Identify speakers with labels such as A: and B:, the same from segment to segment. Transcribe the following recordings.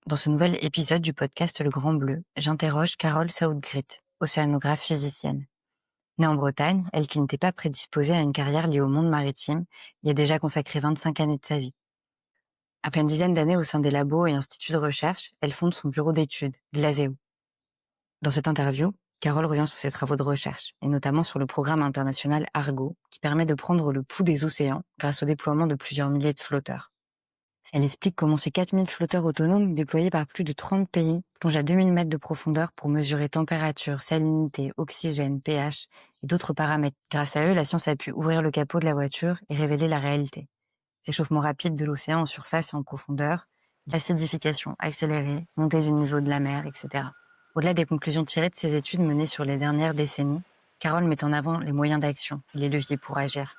A: Dans ce nouvel épisode du podcast Le Grand Bleu, j'interroge Carole Southgrit, océanographe physicienne. Née en Bretagne, elle qui n'était pas prédisposée à une carrière liée au monde maritime, y a déjà consacré 25 années de sa vie. Après une dizaine d'années au sein des labos et instituts de recherche, elle fonde son bureau d'études, l'ASEO. Dans cette interview, Carole revient sur ses travaux de recherche, et notamment sur le programme international Argo, qui permet de prendre le pouls des océans grâce au déploiement de plusieurs milliers de flotteurs. Elle explique comment ces 4000 flotteurs autonomes déployés par plus de 30 pays plongent à 2000 mètres de profondeur pour mesurer température, salinité, oxygène, pH et d'autres paramètres. Grâce à eux, la science a pu ouvrir le capot de la voiture et révéler la réalité. Réchauffement rapide de l'océan en surface et en profondeur, acidification accélérée, montée du niveau de la mer, etc. Au-delà des conclusions tirées de ces études menées sur les dernières décennies, Carole met en avant les moyens d'action et les leviers pour agir.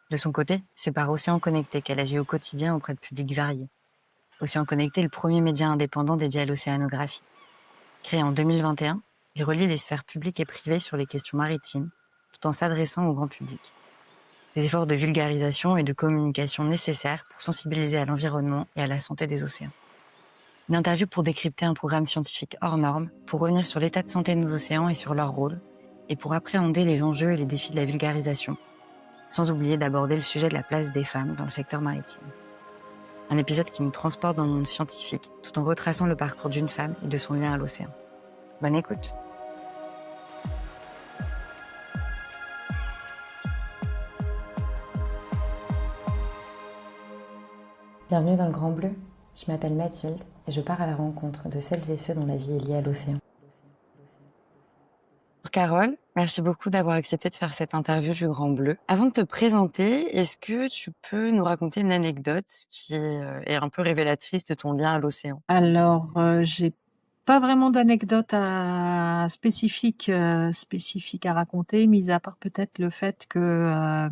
A: De son côté, c'est par Océan Connecté qu'elle agit au quotidien auprès de publics variés. Océan Connecté est le premier média indépendant dédié à l'océanographie. Créé en 2021, il relie les sphères publiques et privées sur les questions maritimes, tout en s'adressant au grand public. Des efforts de vulgarisation et de communication nécessaires pour sensibiliser à l'environnement et à la santé des océans. Une interview pour décrypter un programme scientifique hors norme, pour revenir sur l'état de santé de nos océans et sur leur rôle, et pour appréhender les enjeux et les défis de la vulgarisation, sans oublier d'aborder le sujet de la place des femmes dans le secteur maritime. Un épisode qui nous transporte dans le monde scientifique, tout en retraçant le parcours d'une femme et de son lien à l'océan. Bonne écoute. Bienvenue dans le Grand Bleu. Je m'appelle Mathilde et je pars à la rencontre de celles et ceux dont la vie est liée à l'océan. Carole, merci beaucoup d'avoir accepté de faire cette interview du Grand Bleu. Avant de te présenter, est-ce que tu peux nous raconter une anecdote qui est un peu révélatrice de ton lien à l'océan ?
B: Alors, j'ai pas vraiment d'anecdote spécifique à raconter, mis à part peut-être le fait que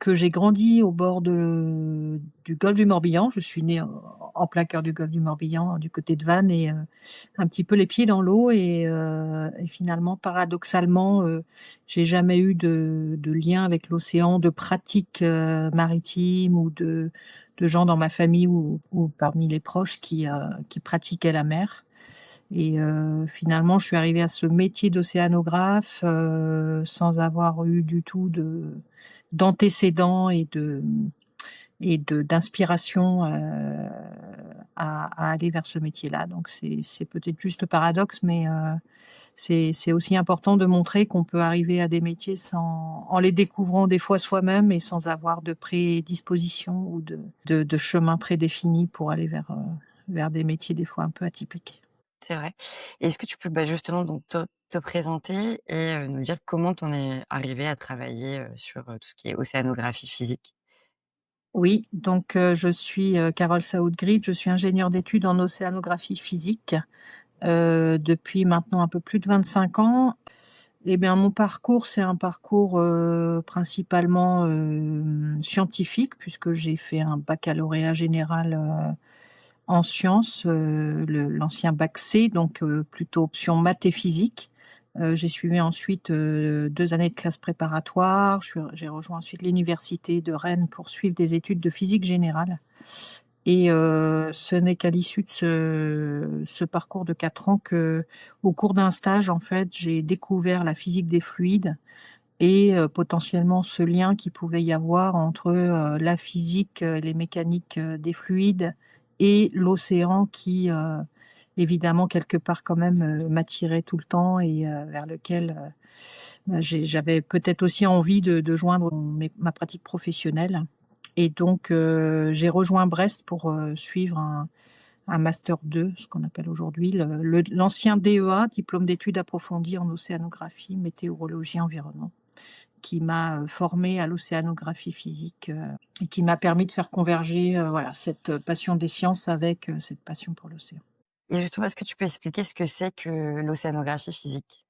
B: j'ai grandi au bord du golfe du Morbihan. Je suis née en plein cœur du golfe du Morbihan, du côté de Vannes, et un petit peu les pieds dans l'eau. Et finalement, paradoxalement, j'ai jamais eu de lien avec l'océan, de pratique maritime ou de gens dans ma famille ou parmi les proches qui pratiquaient la mer. Et finalement, je suis arrivée à ce métier d'océanographe sans avoir eu du tout d'antécédents et d'inspiration à aller vers ce métier-là. Donc c'est peut-être juste le paradoxe, mais c'est aussi important de montrer qu'on peut arriver à des métiers en les découvrant des fois soi-même et sans avoir de prédisposition ou de chemin prédéfini pour aller vers des métiers des fois un peu atypiques.
A: C'est vrai. Et est-ce que tu peux justement donc te présenter et nous dire comment tu en es arrivée à travailler sur tout ce qui est océanographie physique ?
B: Oui, donc je suis Carole Southgrit, je suis ingénieure d'études en océanographie physique depuis maintenant un peu plus de 25 ans. Eh bien, mon parcours, c'est un parcours principalement scientifique, puisque j'ai fait un baccalauréat général en sciences, l'ancien bac C, donc plutôt option maths et physique. J'ai suivi ensuite 2 années de classe préparatoire. J'ai rejoint ensuite l'université de Rennes pour suivre des études de physique générale. Et ce n'est qu'à l'issue de ce parcours de 4 ans que, au cours d'un stage, en fait, j'ai découvert la physique des fluides et potentiellement ce lien qu'il pouvait y avoir entre la physique, les mécaniques des fluides et l'océan qui, évidemment, quelque part quand même, m'attirait tout le temps et vers lequel j'avais peut-être aussi envie de joindre ma pratique professionnelle. Et donc, j'ai rejoint Brest pour suivre un master 2, ce qu'on appelle aujourd'hui l'ancien DEA, diplôme d'études approfondies en océanographie, météorologie, environnement, qui m'a formée à l'océanographie physique et qui m'a permis de faire converger cette passion des sciences avec cette passion pour l'océan.
A: Et justement, est-ce que tu peux expliquer ce que c'est que l'océanographie physique ?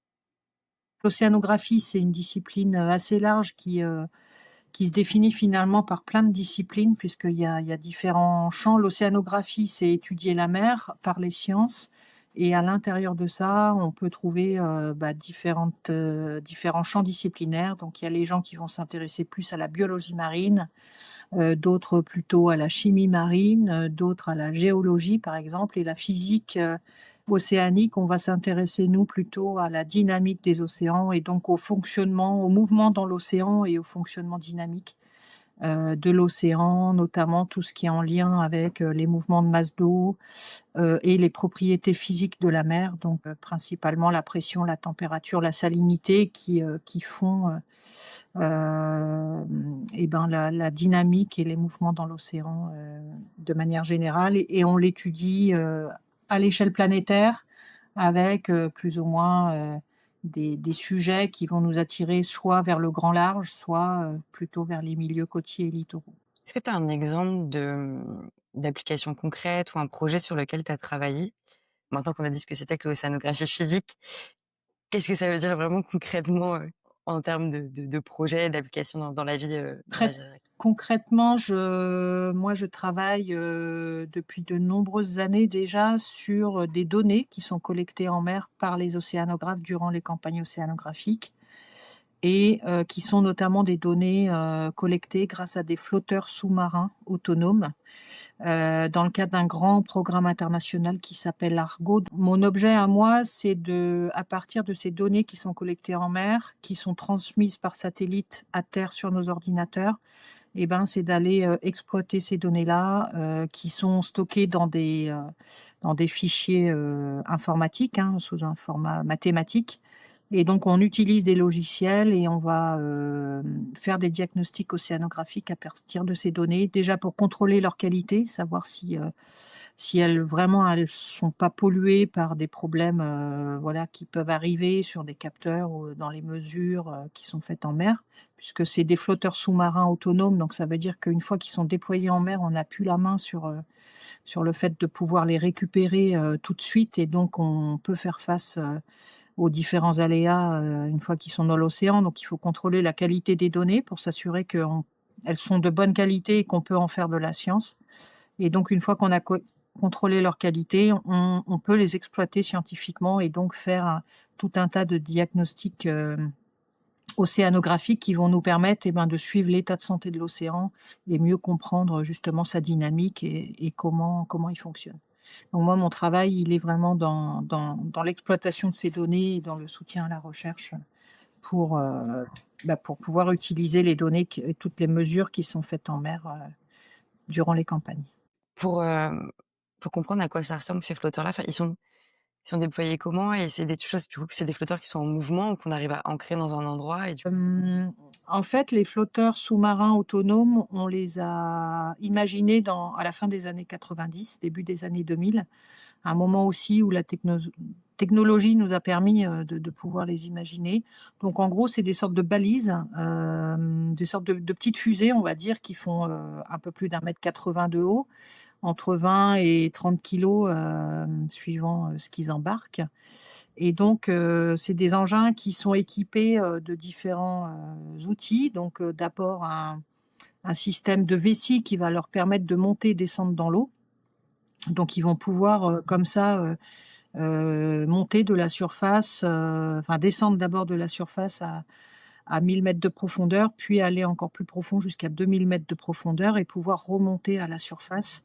B: L'océanographie, c'est une discipline assez large qui se définit finalement par plein de disciplines, puisqu'il y a différents champs. L'océanographie, c'est étudier la mer par les sciences. Et à l'intérieur de ça, on peut trouver différents champs disciplinaires. Donc, il y a les gens qui vont s'intéresser plus à la biologie marine, d'autres plutôt à la chimie marine, d'autres à la géologie par exemple, et la physique océanique, on va s'intéresser nous plutôt à la dynamique des océans et donc au fonctionnement, au mouvement dans l'océan et au fonctionnement dynamique de l'océan, notamment tout ce qui est en lien avec les mouvements de masse d'eau et les propriétés physiques de la mer, donc principalement la pression, la température, la salinité qui font la dynamique et les mouvements dans l'océan de manière générale. Et on l'étudie à l'échelle planétaire avec plus ou moins des sujets qui vont nous attirer soit vers le grand large, soit plutôt vers les milieux côtiers et littoraux.
A: Est-ce que tu as un exemple d'application concrète ou un projet sur lequel tu as travaillé? Maintenant qu'on a dit ce que c'était que l'océanographie physique, qu'est-ce que ça veut dire vraiment concrètement, en termes de projet, d'application dans la vie, dans la
B: Très
A: vie réelle?
B: concrètement, moi, je travaille depuis de nombreuses années déjà sur des données qui sont collectées en mer par les océanographes durant les campagnes océanographiques et qui sont notamment des données collectées grâce à des flotteurs sous-marins autonomes dans le cadre d'un grand programme international qui s'appelle Argo. Mon objet à moi, c'est à partir de ces données qui sont collectées en mer, qui sont transmises par satellite à terre sur nos ordinateurs, c'est d'aller exploiter ces données-là qui sont stockées dans des fichiers informatiques, sous un format mathématique. Et donc, on utilise des logiciels et on va faire des diagnostics océanographiques à partir de ces données, déjà pour contrôler leur qualité, savoir si elles sont pas polluées par des problèmes qui peuvent arriver sur des capteurs ou dans les mesures qui sont faites en mer, puisque c'est des flotteurs sous-marins autonomes, donc ça veut dire qu'une fois qu'ils sont déployés en mer, on n'a plus la main sur le fait de pouvoir les récupérer tout de suite, et donc on peut faire face aux différents aléas une fois qu'ils sont dans l'océan. Donc il faut contrôler la qualité des données pour s'assurer qu'elles sont de bonne qualité et qu'on peut en faire de la science. Et donc une fois qu'on a contrôlé leur qualité, on peut les exploiter scientifiquement et donc faire tout un tas de diagnostics océanographiques qui vont nous permettre de suivre l'état de santé de l'océan et mieux comprendre justement sa dynamique et comment il fonctionne. Donc moi, mon travail, il est vraiment dans l'exploitation de ces données et dans le soutien à la recherche pour pouvoir utiliser les données et toutes les mesures qui sont faites en mer durant les campagnes.
A: Pour, pour comprendre à quoi ça ressemble ces flotteurs-là, enfin, ils sont déployés comment? Et c'est des choses, du coup, c'est des flotteurs qui sont en mouvement ou qu'on arrive à ancrer dans un endroit et du
B: En fait, les flotteurs sous-marins autonomes, on les a imaginés à la fin des années 90, début des années 2000, un moment aussi où la technologie nous a permis de pouvoir les imaginer. Donc en gros, c'est des sortes de balises, des sortes de petites fusées, on va dire, qui font un peu plus d'1,80 m de haut, entre 20 et 30 kilos, suivant ce qu'ils embarquent. Et donc, c'est des engins qui sont équipés de différents outils. Donc, d'abord un système de vessie qui va leur permettre de monter et descendre dans l'eau. Donc, ils vont pouvoir comme ça monter de la surface, descendre d'abord de la surface à 1000 mètres de profondeur, puis aller encore plus profond jusqu'à 2000 mètres de profondeur et pouvoir remonter à la surface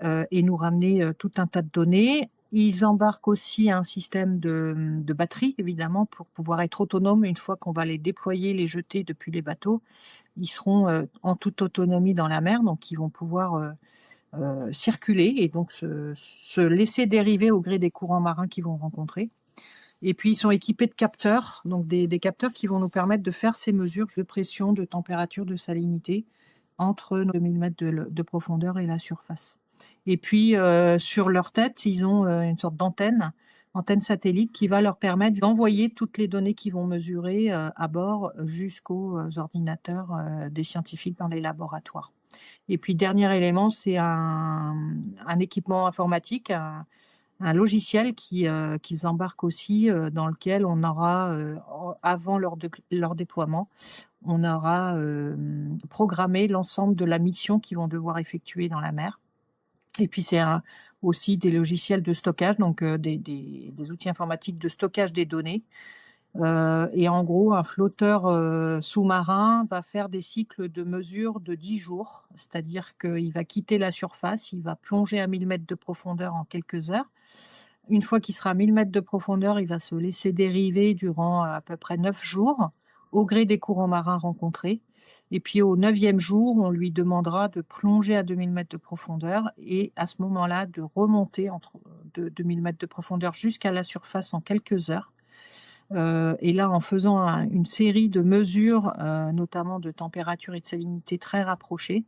B: et nous ramener tout un tas de données. Ils embarquent aussi un système de batterie, évidemment, pour pouvoir être autonomes. Une fois qu'on va les déployer, les jeter depuis les bateaux, ils seront en toute autonomie dans la mer, donc ils vont pouvoir circuler et donc se laisser dériver au gré des courants marins qu'ils vont rencontrer. Et puis, ils sont équipés de capteurs, donc des capteurs qui vont nous permettre de faire ces mesures de pression, de température, de salinité entre 2000 mètres de profondeur et la surface. Et puis, sur leur tête, ils ont une sorte antenne satellite qui va leur permettre d'envoyer toutes les données qu'ils vont mesurer à bord jusqu'aux ordinateurs des scientifiques dans les laboratoires. Et puis, dernier élément, c'est un équipement informatique, un logiciel qu'ils embarquent aussi, dans lequel on aura, avant leur déploiement, on aura programmé l'ensemble de la mission qu'ils vont devoir effectuer dans la mer. Et puis c'est aussi des logiciels de stockage, donc des outils informatiques de stockage des données Et en gros, un flotteur sous-marin va faire des cycles de mesure de 10 jours, c'est-à-dire qu'il va quitter la surface, il va plonger à 1000 mètres de profondeur en quelques heures. Une fois qu'il sera à 1000 mètres de profondeur, il va se laisser dériver durant à peu près 9 jours, au gré des courants marins rencontrés. Et puis au 9e jour, on lui demandera de plonger à 2000 mètres de profondeur et à ce moment-là, de remonter de 2000 mètres de profondeur jusqu'à la surface en quelques heures. Et là, en faisant une série de mesures, notamment de température et de salinité très rapprochées,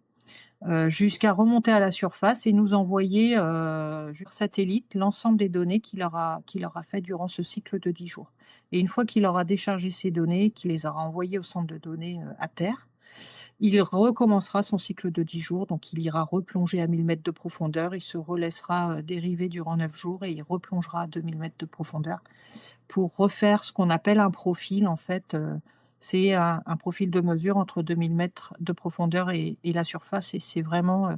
B: jusqu'à remonter à la surface et nous envoyer sur satellite l'ensemble des données qu'il aura fait durant ce cycle de 10 jours. Et une fois qu'il aura déchargé ces données, qu'il les aura envoyées au centre de données à terre, il recommencera son cycle de 10 jours, donc il ira replonger à 1000 mètres de profondeur, il se relaissera dériver durant 9 jours et il replongera à 2000 mètres de profondeur pour refaire ce qu'on appelle un profil. En fait, c'est un profil de mesure entre 2000 mètres de profondeur et la surface. Et c'est vraiment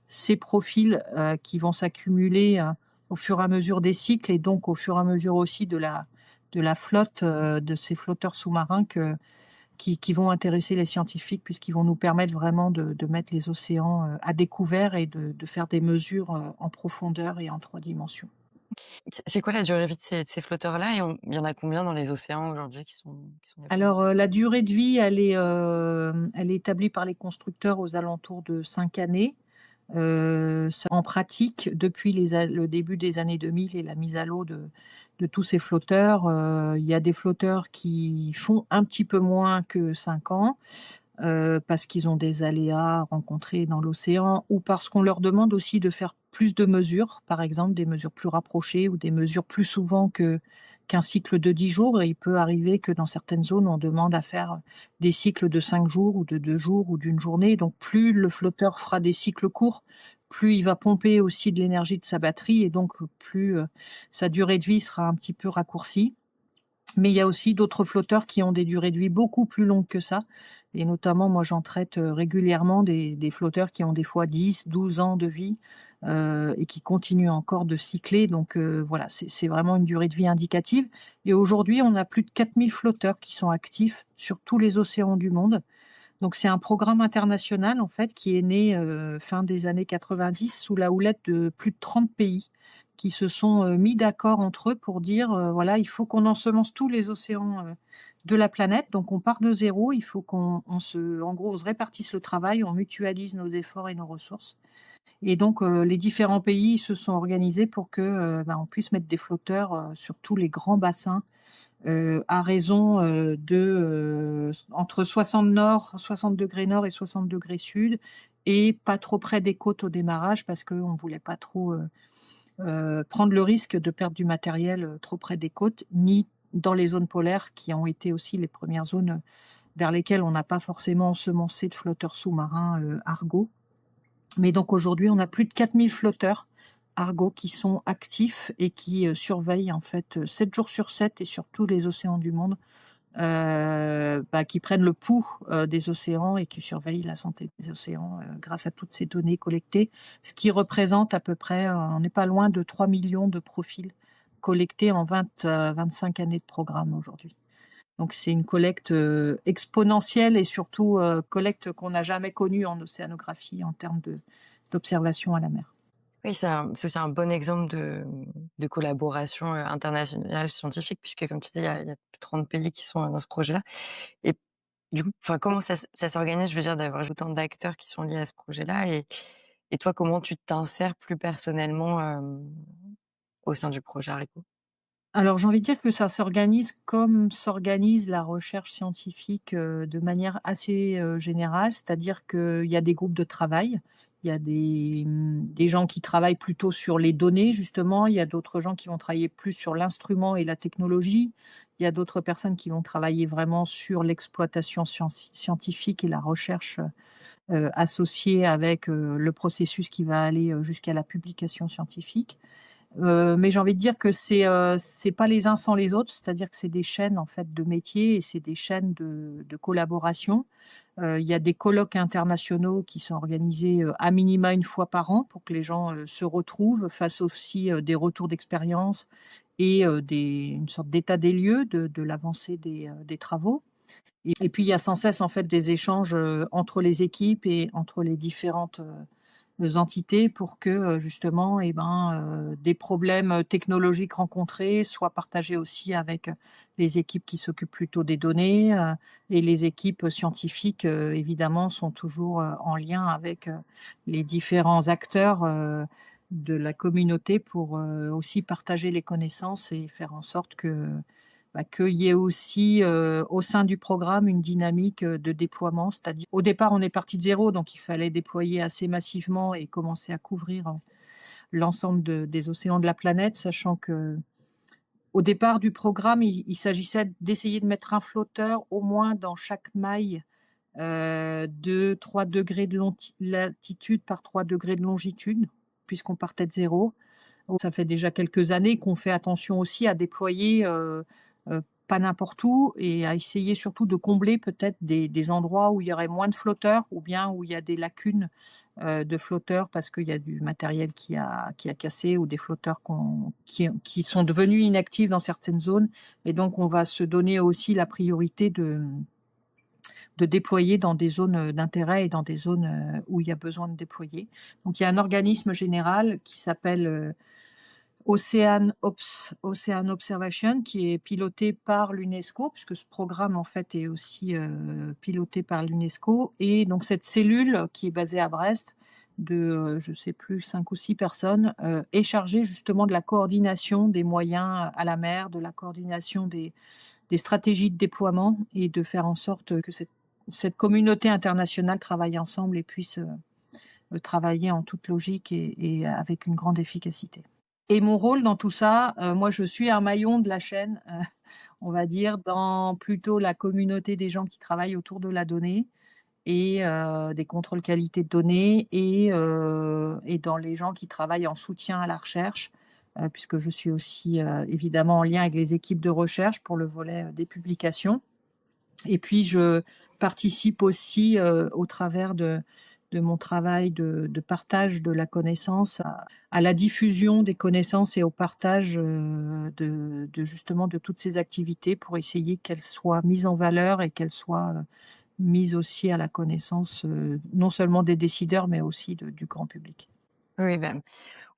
B: ces profils qui vont s'accumuler au fur et à mesure des cycles et donc au fur et à mesure aussi de la flotte de ces flotteurs sous-marins qui vont intéresser les scientifiques puisqu'ils vont nous permettre vraiment de mettre les océans à découvert et de faire des mesures en profondeur et en 3 dimensions.
A: C'est quoi la durée de vie de ces flotteurs-là et il y en a combien dans les océans aujourd'hui qui sont déployés?
B: Alors, la durée de vie, elle est établie par les constructeurs aux alentours de 5 années. En pratique, depuis le début des années 2000 et la mise à l'eau de tous ces flotteurs, il y a des flotteurs qui font un petit peu moins que 5 ans, parce qu'ils ont des aléas rencontrés dans l'océan ou parce qu'on leur demande aussi de faire plus de mesures, par exemple des mesures plus rapprochées ou des mesures plus souvent qu'un cycle de 10 jours. Et il peut arriver que dans certaines zones, on demande à faire des cycles de 5 jours ou de 2 jours ou d'une journée. Donc plus le flotteur fera des cycles courts, plus il va pomper aussi de l'énergie de sa batterie et donc plus sa durée de vie sera un petit peu raccourcie. Mais il y a aussi d'autres flotteurs qui ont des durées de vie beaucoup plus longues que ça. Et notamment, moi, j'en traite régulièrement des flotteurs qui ont des fois 10, 12 ans de vie et qui continuent encore de cycler. Donc voilà, c'est vraiment une durée de vie indicative. Et aujourd'hui, on a plus de 4000 flotteurs qui sont actifs sur tous les océans du monde. Donc c'est un programme international en fait qui est né fin des années 90 sous la houlette de plus de 30 pays qui se sont mis d'accord entre eux pour dire voilà, il faut qu'on ensemence tous les océans de la planète. Donc on part de zéro, il faut en gros, on se répartisse le travail, on mutualise nos efforts et nos ressources. Et donc les différents pays se sont organisés pour que on puisse mettre des flotteurs sur tous les grands bassins à raison entre 60 degrés nord et 60 degrés sud, et pas trop près des côtes au démarrage parce qu'on ne voulait pas trop prendre le risque de perdre du matériel trop près des côtes, ni dans les zones polaires qui ont été aussi les premières zones vers lesquelles on n'a pas forcément ensemencé de flotteurs sous-marins Argo. Mais donc aujourd'hui, on a plus de 4000 flotteurs Argo qui sont actifs et qui surveillent en fait 7 jours sur 7 et sur tous les océans du monde, qui prennent le pouls des océans et qui surveillent la santé des océans grâce à toutes ces données collectées, ce qui représente à peu près, on n'est pas loin de 3 millions de profils collectés en 25 années de programme aujourd'hui. Donc c'est une collecte exponentielle et surtout collecte qu'on n'a jamais connue en océanographie en termes d'observation à la mer.
A: Oui, c'est aussi un bon exemple de collaboration internationale scientifique puisque comme tu dis, il y a plus de 30 pays qui sont dans ce projet-là et du coup, enfin, comment ça s'organise, je veux dire, d'avoir autant d'acteurs qui sont liés à ce projet-là et toi, comment tu t'insères plus personnellement, au sein du projet Haricot?
B: Alors j'ai envie de dire que ça s'organise comme s'organise la recherche scientifique de manière assez générale, c'est-à-dire qu'il y a des groupes de travail, il y a des gens qui travaillent plutôt sur les données justement, il y a d'autres gens qui vont travailler plus sur l'instrument et la technologie, il y a d'autres personnes qui vont travailler vraiment sur l'exploitation scientifique et la recherche associée avec le processus qui va aller jusqu'à la publication scientifique. Mais j'ai envie de dire que c'est pas les uns sans les autres, c'est-à-dire que c'est des chaînes en fait de métiers et c'est des chaînes de collaboration. Il y a des colloques internationaux qui sont organisés à minima une fois par an pour que les gens se retrouvent, fassent aussi des retours d'expérience et une sorte d'état des lieux de l'avancée des travaux. Et puis il y a sans cesse en fait des échanges entre les équipes et entre les différentes entités pour que justement des problèmes technologiques rencontrés soient partagés aussi avec les équipes qui s'occupent plutôt des données et les équipes scientifiques évidemment sont toujours en lien avec les différents acteurs de la communauté pour aussi partager les connaissances et faire en sorte qu'il y ait aussi au sein du programme une dynamique de déploiement. C'est-à-dire, au départ, on est parti de zéro, donc il fallait déployer assez massivement et commencer à couvrir l'ensemble des océans de la planète, sachant que au départ du programme, il s'agissait d'essayer de mettre un flotteur au moins dans chaque maille de 3 degrés de latitude par 3 degrés de longitude, puisqu'on partait de zéro. Ça fait déjà quelques années qu'on fait attention aussi à déployer pas n'importe où et à essayer surtout de combler peut-être des endroits où il y aurait moins de flotteurs ou bien où il y a des lacunes de flotteurs parce qu'il y a du matériel qui a cassé ou des flotteurs qui sont devenus inactifs dans certaines zones. Et donc, on va se donner aussi la priorité de déployer dans des zones d'intérêt et dans des zones où il y a besoin de déployer. Donc, il y a un organisme général qui s'appelle Ocean Observation, qui est piloté par l'UNESCO, puisque ce programme en fait est aussi piloté par l'UNESCO. Et donc cette cellule qui est basée à Brest, de je sais plus 5 ou 6 personnes, est chargée justement de la coordination des moyens à la mer, de la coordination des stratégies de déploiement et de faire en sorte que cette communauté internationale travaille ensemble et puisse travailler en toute logique et avec une grande efficacité. Et mon rôle dans tout ça, moi je suis un maillon de la chaîne, on va dire, dans plutôt la communauté des gens qui travaillent autour de la donnée et des contrôles qualité de données et dans les gens qui travaillent en soutien à la recherche, puisque je suis aussi évidemment en lien avec les équipes de recherche pour le volet des publications. Et puis je participe aussi au travers de mon travail de partage de la connaissance à la diffusion des connaissances et au partage justement de toutes ces activités pour essayer qu'elles soient mises en valeur et qu'elles soient mises aussi à la connaissance non seulement des décideurs mais aussi du grand public.
A: Oui, bah,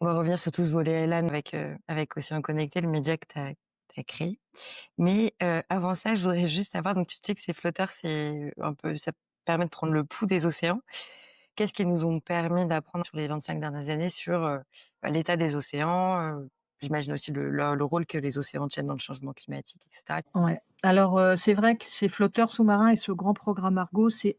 A: on va revenir sur tout ce volet Elan avec Océan Connecté, le média que tu as créé. Mais avant ça, je voudrais juste savoir, donc tu sais que ces flotteurs, c'est un peu ça permet de prendre le pouls des océans. Qu'est-ce qu'ils nous ont permis d'apprendre sur les 25 dernières années sur, l'état des océans, j'imagine aussi le rôle que les océans tiennent dans le changement climatique et cetera?
B: Ouais. Alors, c'est vrai que ces flotteurs sous-marins et ce grand programme Argo, c'est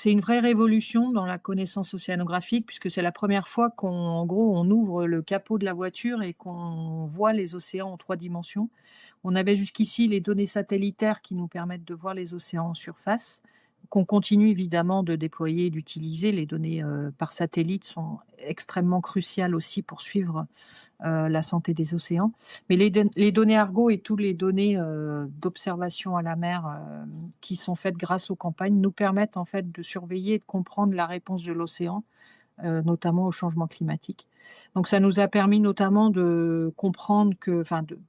B: une vraie révolution dans la connaissance océanographique puisque c'est la première fois en gros, on ouvre le capot de la voiture et qu'on voit les océans en 3 dimensions. On avait jusqu'ici les données satellitaires qui nous permettent de voir les océans en surface, qu'on continue évidemment de déployer et d'utiliser. Les données, par satellite sont extrêmement cruciales aussi pour suivre la santé des océans. Mais les données Argo et toutes les données d'observation à la mer qui sont faites grâce aux campagnes nous permettent en fait de surveiller et de comprendre la réponse de l'océan, notamment au changement climatique. Donc ça nous a permis notamment de comprendre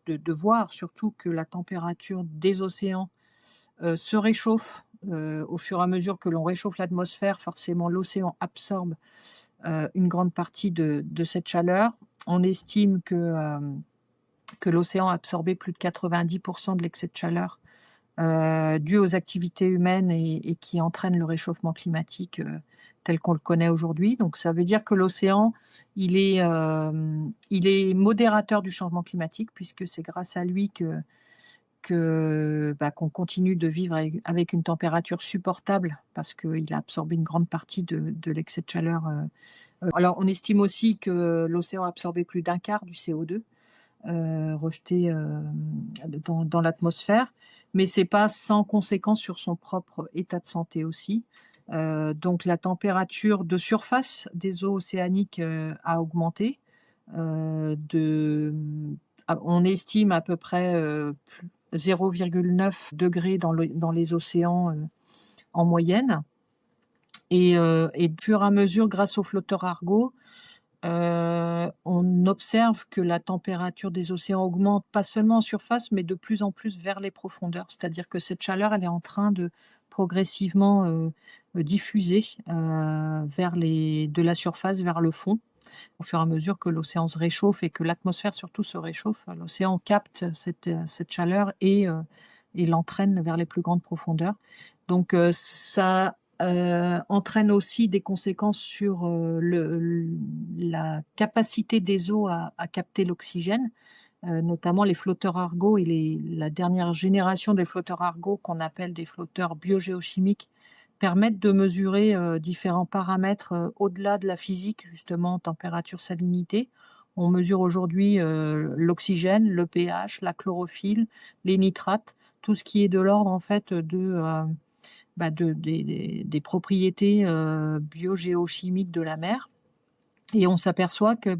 B: de voir surtout que la température des océans se réchauffe au fur et à mesure que l'on réchauffe l'atmosphère. Forcément, l'océan absorbe une grande partie de cette chaleur. On estime que l'océan a absorbé plus de 90% de l'excès de chaleur dû aux activités humaines et qui entraînent le réchauffement climatique tel qu'on le connaît aujourd'hui. Donc ça veut dire que l'océan, il est modérateur du changement climatique puisque c'est grâce à lui qu'on continue de vivre avec une température supportable parce qu'il a absorbé une grande partie de l'excès de chaleur. Alors, on estime aussi que l'océan a absorbé plus d'un quart du CO2 rejeté dans l'atmosphère, mais c'est pas sans conséquence sur son propre état de santé aussi. Donc, la température de surface des eaux océaniques a augmenté On estime à peu près 0,9 degrés dans les océans en moyenne. Et au fur et à mesure, grâce aux flotteurs Argo, on observe que la température des océans augmente, pas seulement en surface, mais de plus en plus vers les profondeurs. C'est-à-dire que cette chaleur, elle est en train de progressivement diffuser de la surface vers le fond. Au fur et à mesure que l'océan se réchauffe et que l'atmosphère surtout se réchauffe, l'océan capte cette chaleur et l'entraîne vers les plus grandes profondeurs. Donc ça entraîne aussi des conséquences sur la capacité des eaux à capter l'oxygène, notamment les flotteurs Argo et la dernière génération des flotteurs Argo qu'on appelle des flotteurs biogéochimiques permettent de mesurer différents paramètres au-delà de la physique, justement température, salinité. On mesure aujourd'hui l'oxygène, le pH, la chlorophylle, les nitrates, tout ce qui est de l'ordre en fait des propriétés biogéochimiques de la mer. Et on s'aperçoit que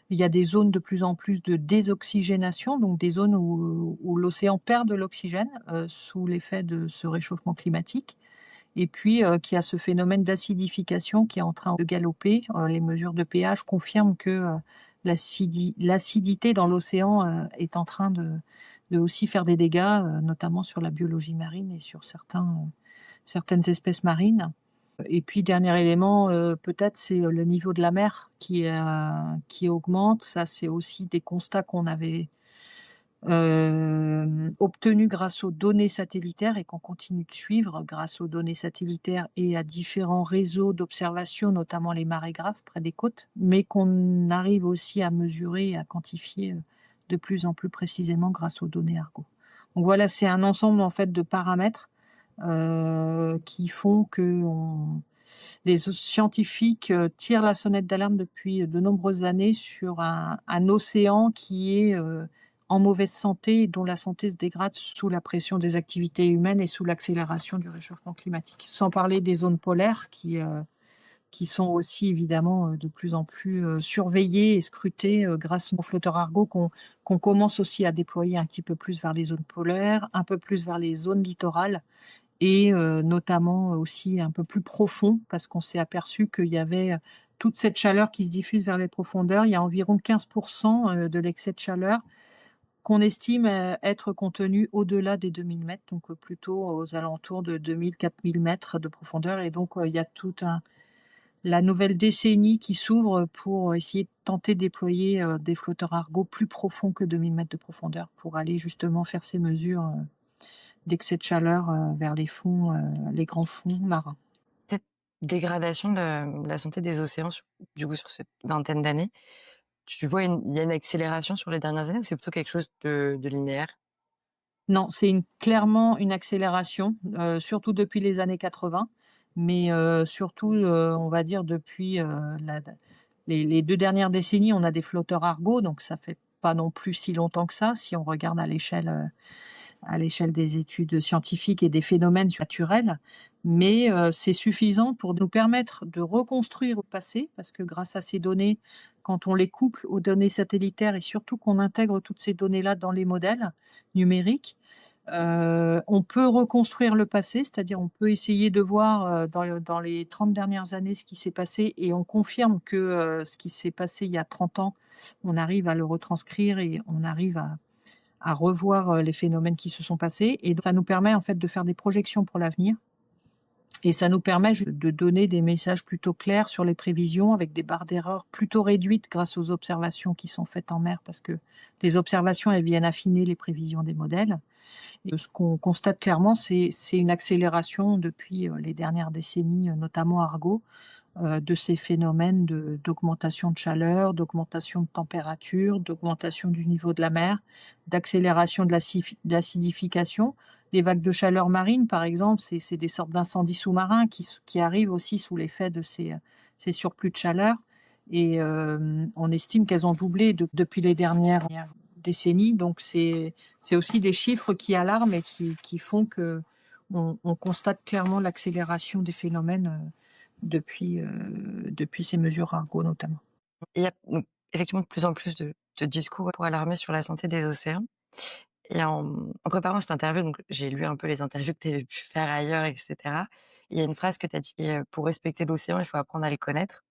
B: il y a des zones de plus en plus de désoxygénation, donc des zones où l'océan perd de l'oxygène sous l'effet de ce réchauffement climatique. Et puis qu'il y a ce phénomène d'acidification qui est en train de galoper. Les mesures de pH confirment que l'acidité dans l'océan est en train de aussi faire des dégâts, notamment sur la biologie marine et sur certaines espèces marines. Et puis, dernier élément, peut-être, c'est le niveau de la mer qui augmente. Ça, c'est aussi des constats qu'on avait obtenus grâce aux données satellitaires et qu'on continue de suivre grâce aux données satellitaires et à différents réseaux d'observation, notamment les marégraphes près des côtes, mais qu'on arrive aussi à mesurer et à quantifier de plus en plus précisément grâce aux données Argo. Donc voilà, c'est un ensemble en fait de paramètres qui font que les scientifiques tirent la sonnette d'alarme depuis de nombreuses années sur un océan qui est en mauvaise santé et dont la santé se dégrade sous la pression des activités humaines et sous l'accélération du réchauffement climatique. Sans parler des zones polaires qui sont aussi évidemment de plus en plus surveillées et scrutées grâce aux flotteurs Argo qu'on commence aussi à déployer un petit peu plus vers les zones polaires, un peu plus vers les zones littorales et notamment aussi un peu plus profond parce qu'on s'est aperçu qu'il y avait toute cette chaleur qui se diffuse vers les profondeurs. Il y a environ 15% de l'excès de chaleur qu'on estime être contenu au-delà des 2000 mètres, donc plutôt aux alentours de 2000-4000 mètres de profondeur. Et donc il y a la nouvelle décennie qui s'ouvre pour essayer de tenter de déployer des flotteurs Argo plus profonds que 2000 mètres de profondeur pour aller justement faire ces mesures d'excès de chaleur vers les fonds, les grands fonds marins.
A: Cette dégradation de la santé des océans, du coup, sur cette vingtaine d'années, tu vois, il y a une accélération sur les dernières années ou c'est plutôt quelque chose de linéaire?
B: Non, c'est clairement une accélération, surtout depuis les années 80, mais surtout, on va dire depuis les 2 dernières décennies, on a des flotteurs Argo, donc ça fait pas non plus si longtemps que ça, si on regarde à l'échelle des études scientifiques et des phénomènes naturels, mais c'est suffisant pour nous permettre de reconstruire le passé, parce que grâce à ces données, quand on les couple aux données satellitaires et surtout qu'on intègre toutes ces données-là dans les modèles numériques, on peut reconstruire le passé, c'est-à-dire on peut essayer de voir dans les 30 dernières années ce qui s'est passé et on confirme que ce qui s'est passé il y a 30 ans, on arrive à le retranscrire et on arrive à revoir les phénomènes qui se sont passés. Et donc, ça nous permet en fait de faire des projections pour l'avenir. Et ça nous permet de donner des messages plutôt clairs sur les prévisions avec des barres d'erreur plutôt réduites grâce aux observations qui sont faites en mer parce que les observations, elles viennent affiner les prévisions des modèles. Et ce qu'on constate clairement, c'est une accélération depuis les dernières décennies, notamment Argo, de ces phénomènes d'augmentation de chaleur, d'augmentation de température, d'augmentation du niveau de la mer, d'accélération de l'acidification. Les vagues de chaleur marine, par exemple, c'est des sortes d'incendies sous-marins qui arrivent aussi sous l'effet de ces surplus de chaleur. Et on estime qu'elles ont doublé depuis les dernières décennies. Donc c'est aussi des chiffres qui alarment et qui font que on constate clairement l'accélération des phénomènes depuis ces mesures Argo notamment.
A: Il y a donc effectivement de plus en plus de discours pour alarmer sur la santé des océans. Et en préparant cette interview, donc j'ai lu un peu les interviews que tu avais pu faire ailleurs et cetera. Il y a une phrase que tu as dit, «Pour respecter l'océan, il faut apprendre à le connaître».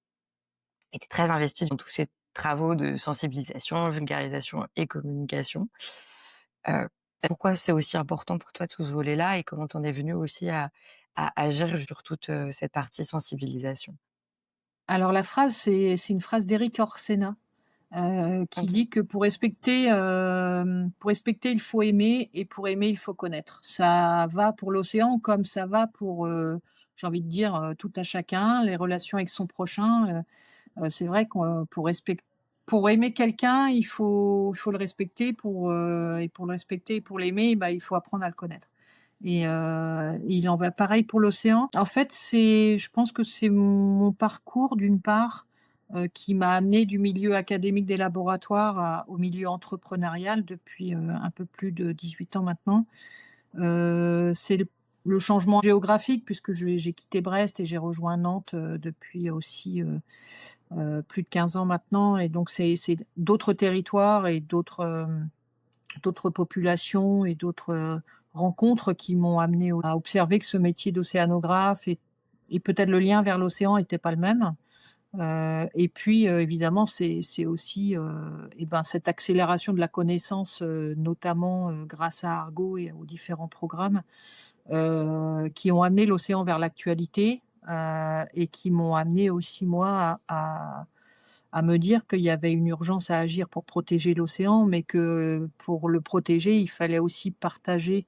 A: Et tu es très investie dans tous ces travaux de sensibilisation, vulgarisation et communication. Heu, Pourquoi c'est aussi important pour toi tout ce volet-là et comment tu en es venue aussi à agir sur toute, cette partie sensibilisation?
B: Alors la phrase, c'est une phrase d'Erik Orsena, qui
A: OK.
B: dit que pour respecter, il faut aimer et pour aimer, il faut connaître. Ça va pour l'océan comme ça va pour, j'ai envie de dire, tout à chacun, les relations avec son prochain. C'est vrai qu'on pour aimer quelqu'un, il faut le respecter et pour le respecter et pour l'aimer, bah, il faut apprendre à le connaître. Et il en va pareil pour l'océan. En fait, je pense que c'est mon parcours d'une part, qui m'a amené du milieu académique des laboratoires au milieu entrepreneurial depuis, un peu plus de 18 ans maintenant. C'est le changement géographique puisque j'ai quitté Brest et j'ai rejoint Nantes, depuis aussi, plus de 15 ans maintenant, et donc c'est d'autres territoires et d'autres populations et d'autres, rencontres qui m'ont amené à observer que ce métier d'océanographe et peut-être le lien vers l'océan était pas le même. Et puis, évidemment, c'est aussi, cette accélération de la connaissance, notamment, grâce à Argo et aux différents programmes, qui ont amené l'océan vers l'actualité, et qui m'ont amené aussi moi à me dire qu'il y avait une urgence à agir pour protéger l'océan, mais que pour le protéger, il fallait aussi partager,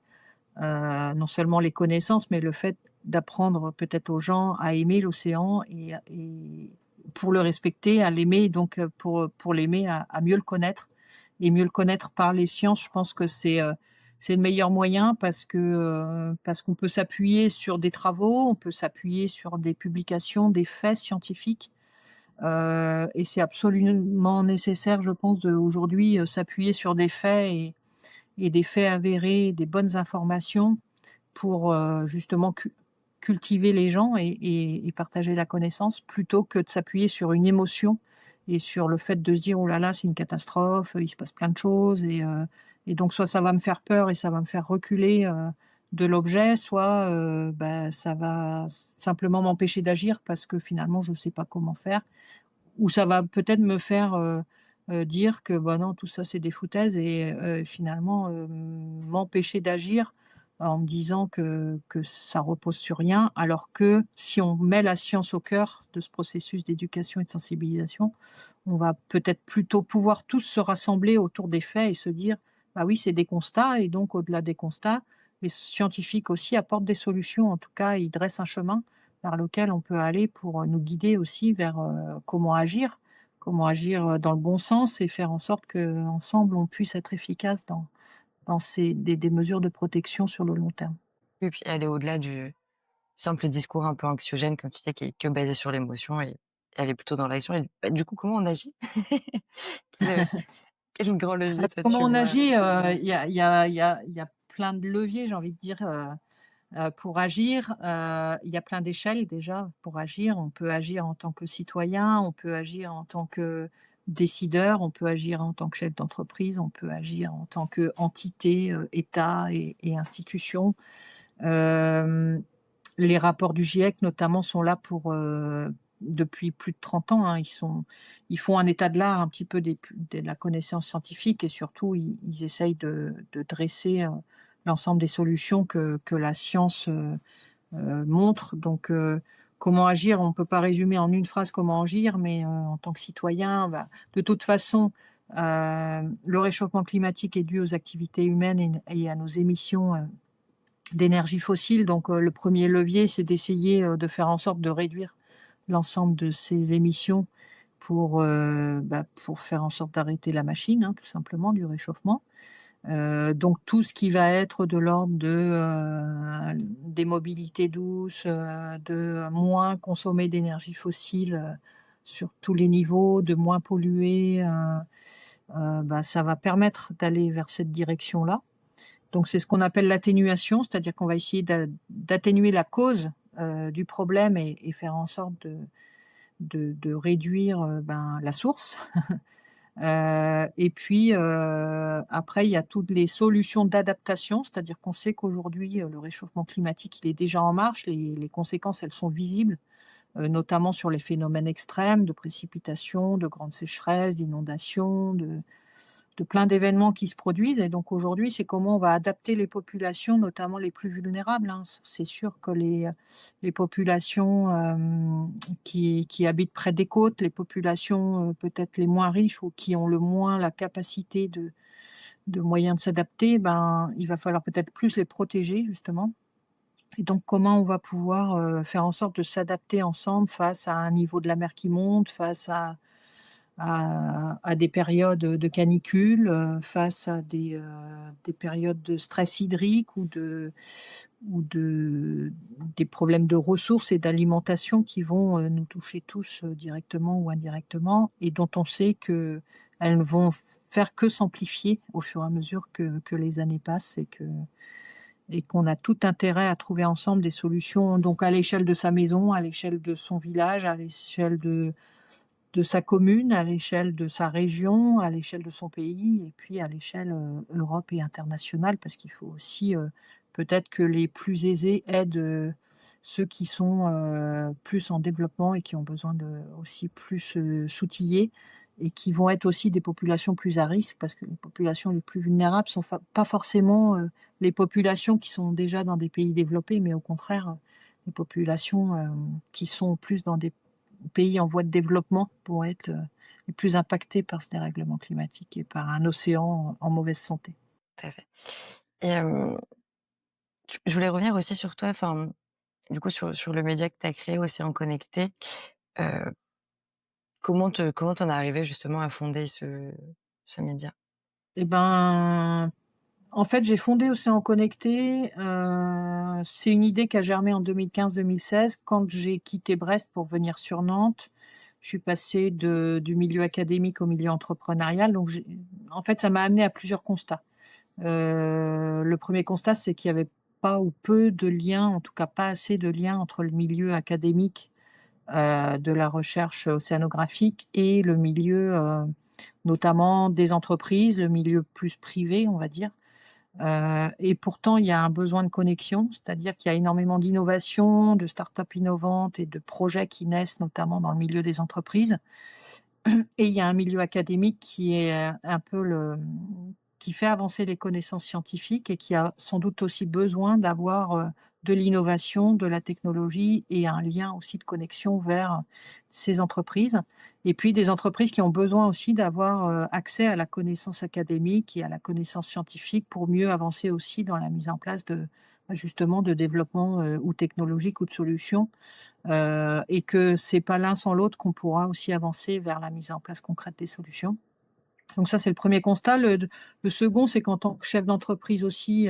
B: non seulement les connaissances, mais le fait d'apprendre peut-être aux gens à aimer l'océan et pour le respecter, à l'aimer, donc pour l'aimer, à mieux le connaître et mieux le connaître par les sciences. Je pense que c'est le meilleur moyen parce qu'on peut s'appuyer sur des travaux, on peut s'appuyer sur des publications, des faits scientifiques. Et c'est absolument nécessaire, je pense, aujourd'hui, s'appuyer sur des faits et des faits avérés, des bonnes informations pour, justement cultiver les gens et partager la connaissance plutôt que de s'appuyer sur une émotion et sur le fait de se dire: «Oh là là, c'est une catastrophe, il se passe plein de choses», et donc soit ça va me faire peur et ça va me faire reculer, de l'objet, soit, ça va simplement m'empêcher d'agir parce que finalement je ne sais pas comment faire. Ou ça va peut-être me faire, dire que, bah, non, tout ça c'est des foutaises et finalement, m'empêcher d'agir en me disant que ça repose sur rien. Alors que si on met la science au cœur de ce processus d'éducation et de sensibilisation, on va peut-être plutôt pouvoir tous se rassembler autour des faits et se dire: «Bah, oui, c'est des constats et donc au-delà des constats, les scientifiques aussi apportent des solutions. En tout cas, ils dressent un chemin vers lequel on peut aller pour, nous guider aussi vers, comment agir, dans le bon sens et faire en sorte qu'ensemble on puisse être efficace dans ces des mesures de protection sur le long terme».
A: Et puis aller au-delà du simple discours un peu anxiogène, comme tu sais, qui est que basé sur l'émotion et aller plutôt dans l'action et bah, du coup, comment on agit? Quel, quel grand levier toi
B: Comment
A: tu
B: on
A: vois?
B: agit? Il y a plein de leviers, j'ai envie de dire, pour agir. Il y a plein d'échelles déjà pour agir. On peut agir en tant que citoyen, on peut agir en tant que décideur, on peut agir en tant que chef d'entreprise, on peut agir en tant qu'entité, État et institution. Hem, les rapports du GIEC notamment sont là pour, depuis plus de 30 ans, hein. Ils font un état de l'art un petit peu de la connaissance scientifique et surtout ils essayent de dresser, l'ensemble des solutions que la science, montre. Donc comment agir? On ne peut pas résumer en une phrase comment agir, mais en tant que citoyen, bah, de toute façon, le réchauffement climatique est dû aux activités humaines et à nos émissions, d'énergie fossile. Donc le premier levier, c'est d'essayer, de faire en sorte de réduire l'ensemble de ces émissions pour faire en sorte d'arrêter la machine, hein, tout simplement, du réchauffement. Donc tout ce qui va être de l'ordre des mobilités douces, de moins consommer d'énergie fossile, sur tous les niveaux, de moins polluer, ça va permettre d'aller vers cette direction-là. Donc c'est ce qu'on appelle l'atténuation, c'est-à-dire qu'on va essayer d'atténuer la cause, du problème et faire en sorte de réduire, la source. Et puis, après, il y a toutes les solutions d'adaptation, c'est-à-dire qu'on sait qu'aujourd'hui, le réchauffement climatique, il est déjà en marche. Les conséquences, elles sont visibles, notamment sur les phénomènes extrêmes de précipitations, de grandes sécheresses, d'inondations, de plein d'événements qui se produisent. Et donc aujourd'hui, c'est comment on va adapter les populations, notamment les plus vulnérables, hein. C'est sûr que les populations qui habitent près des côtes, les populations peut-être les moins riches ou qui ont le moins la capacité de moyens de s'adapter, ben, il va falloir peut-être plus les protéger justement. Et donc comment on va pouvoir faire en sorte de s'adapter ensemble face à un niveau de la mer qui monte, face à des périodes de canicule, face à des périodes de stress hydrique ou des problèmes de ressources et d'alimentation qui vont nous toucher tous directement ou indirectement et dont on sait qu'elles ne vont faire que s'amplifier au fur et à mesure que les années passent et qu'on a tout intérêt à trouver ensemble des solutions, donc à l'échelle de sa maison, à l'échelle de son village, à l'échelle de sa commune, à l'échelle de sa région, à l'échelle de son pays et puis à l'échelle, Europe et internationale. Parce qu'il faut aussi, peut-être que les plus aisés aident, ceux qui sont, plus en développement et qui ont besoin de aussi plus, s'outiller et qui vont être aussi des populations plus à risque parce que les populations les plus vulnérables sont pas forcément, les populations qui sont déjà dans des pays développés, mais au contraire, les populations, qui sont plus dans des pays en voie de développement vont être les plus impactés par ce dérèglement climatique et par un océan en mauvaise santé.
A: Tout à fait. Et je voulais revenir aussi sur toi, enfin, du coup, sur le média que tu as créé, Océan Connecté. Heu, comment t'en es arrivé justement à fonder ce média?
B: Et ben, en fait, j'ai fondé Océan Connecté, c'est une idée qui a germé en 2015-2016 quand j'ai quitté Brest pour venir sur Nantes. Je suis passée du milieu académique au milieu entrepreneurial, donc en fait, ça m'a amené à plusieurs constats. Le premier constat, c'est qu'il y avait pas ou peu de liens, en tout cas pas assez de liens entre le milieu académique, de la recherche océanographique et le milieu, notamment des entreprises, le milieu plus privé, on va dire. Et pourtant, il y a un besoin de connexion, c'est-à-dire qu'il y a énormément d'innovations, de start-up innovantes et de projets qui naissent notamment dans le milieu des entreprises. Et il y a un milieu académique qui est un peu qui fait avancer les connaissances scientifiques et qui a sans doute aussi besoin d'avoir de l'innovation, de la technologie et un lien aussi de connexion vers ces entreprises. Et puis des entreprises qui ont besoin aussi d'avoir accès à la connaissance académique et à la connaissance scientifique pour mieux avancer aussi dans la mise en place de justement de développement ou technologique ou de solutions et que c'est pas l'un sans l'autre qu'on pourra aussi avancer vers la mise en place concrète des solutions. Donc ça, c'est le premier constat. Le second, c'est qu'en tant que chef d'entreprise aussi,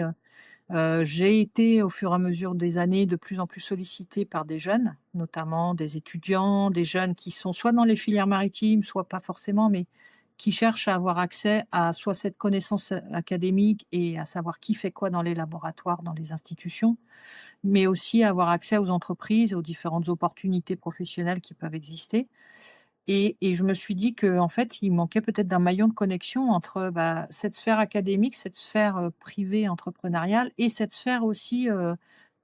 B: j'ai été au fur et à mesure des années de plus en plus sollicitée par des jeunes, notamment des étudiants, des jeunes qui sont soit dans les filières maritimes, soit pas forcément, mais qui cherchent à avoir accès à soit cette connaissance académique et à savoir qui fait quoi dans les laboratoires, dans les institutions, mais aussi avoir accès aux entreprises, aux différentes opportunités professionnelles qui peuvent exister. Et je me suis dit qu'en fait, il manquait peut-être d'un maillon de connexion entre, bah, cette sphère académique, cette sphère, privée entrepreneuriale et cette sphère aussi,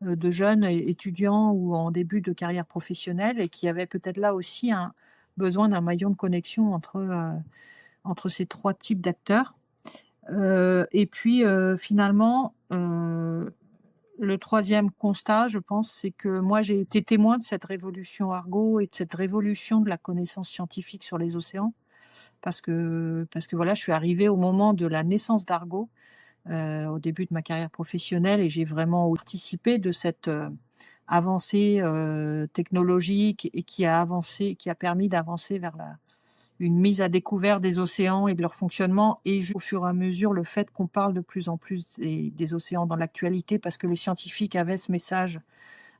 B: de jeunes étudiants ou en début de carrière professionnelle et qui avaient peut-être là aussi un besoin d'un maillon de connexion entre ces 3 types d'acteurs. Et puis, finalement, le troisième constat, je pense, c'est que moi, j'ai été témoin de cette révolution Argo et de cette révolution de la connaissance scientifique sur les océans parce que voilà, je suis arrivée au moment de la naissance d'Argo, au début de ma carrière professionnelle et j'ai vraiment participé de cette, avancée, technologique et qui a permis d'avancer vers une mise à découvert des océans et de leur fonctionnement et au fur et à mesure, le fait qu'on parle de plus en plus des océans dans l'actualité parce que les scientifiques avaient ce message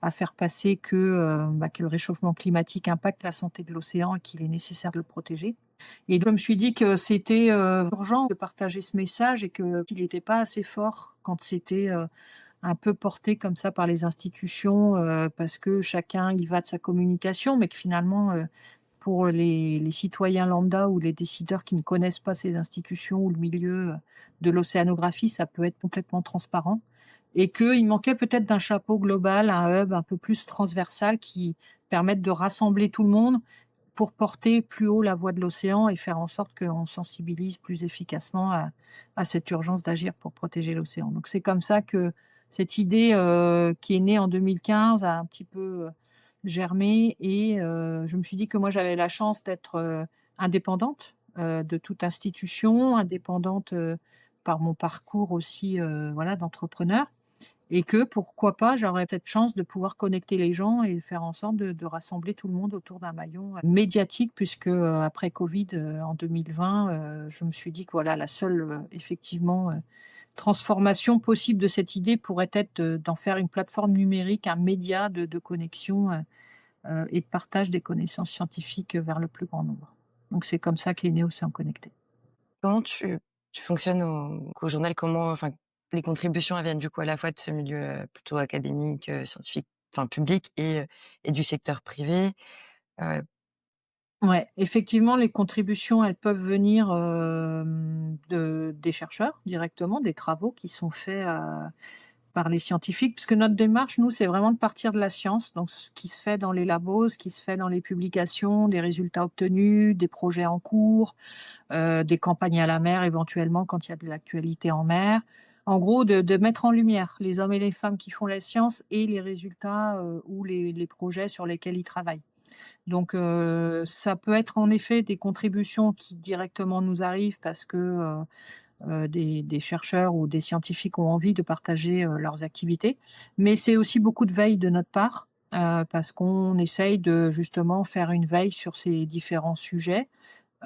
B: à faire passer que le réchauffement climatique impacte la santé de l'océan et qu'il est nécessaire de le protéger. Et donc je me suis dit que c'était, urgent de partager ce message et qu'il n'était pas assez fort quand c'était, un peu porté comme ça par les institutions, parce que chacun y va de sa communication, mais que finalement, pour les citoyens lambda ou les décideurs qui ne connaissent pas ces institutions ou le milieu de l'océanographie, ça peut être complètement transparent. Et qu'il manquait peut-être d'un chapeau global, un hub un peu plus transversal qui permette de rassembler tout le monde pour porter plus haut la voix de l'océan et faire en sorte qu'on sensibilise plus efficacement à cette urgence d'agir pour protéger l'océan. Donc c'est comme ça que cette idée qui est née en 2015 a un petit peu germé et je me suis dit que moi j'avais la chance d'être indépendante de toute institution, indépendante par mon parcours aussi voilà d'entrepreneur et que pourquoi pas, j'aurais cette chance de pouvoir connecter les gens et faire en sorte de rassembler tout le monde autour d'un maillon médiatique puisque après Covid en 2020, je me suis dit que voilà la seule effectivement transformation possible de cette idée pourrait être d'en faire une plateforme numérique, un média de connexion et de partage des connaissances scientifiques vers le plus grand nombre. Donc c'est comme ça qu'est né Océan Connecté.
A: Comment tu fonctionnes au journal? Comment enfin, les contributions, elles viennent du coup à la fois de ce milieu, plutôt académique, scientifique, enfin public et du secteur privé? Heu,
B: Ouais, effectivement, les contributions, elles peuvent venir, des chercheurs directement, des travaux qui sont faits, par les scientifiques. Parce que notre démarche, nous, c'est vraiment de partir de la science, donc ce qui se fait dans les labos, ce qui se fait dans les publications, des résultats obtenus, des projets en cours, des campagnes à la mer éventuellement quand il y a de l'actualité en mer. En gros, de mettre en lumière les hommes et les femmes qui font la science et les résultats, ou les projets sur lesquels ils travaillent. Donc ça peut être en effet des contributions qui directement nous arrivent parce que, des chercheurs ou des scientifiques ont envie de partager, leurs activités. Mais c'est aussi beaucoup de veille de notre part, parce qu'on essaye de justement faire une veille sur ces différents sujets.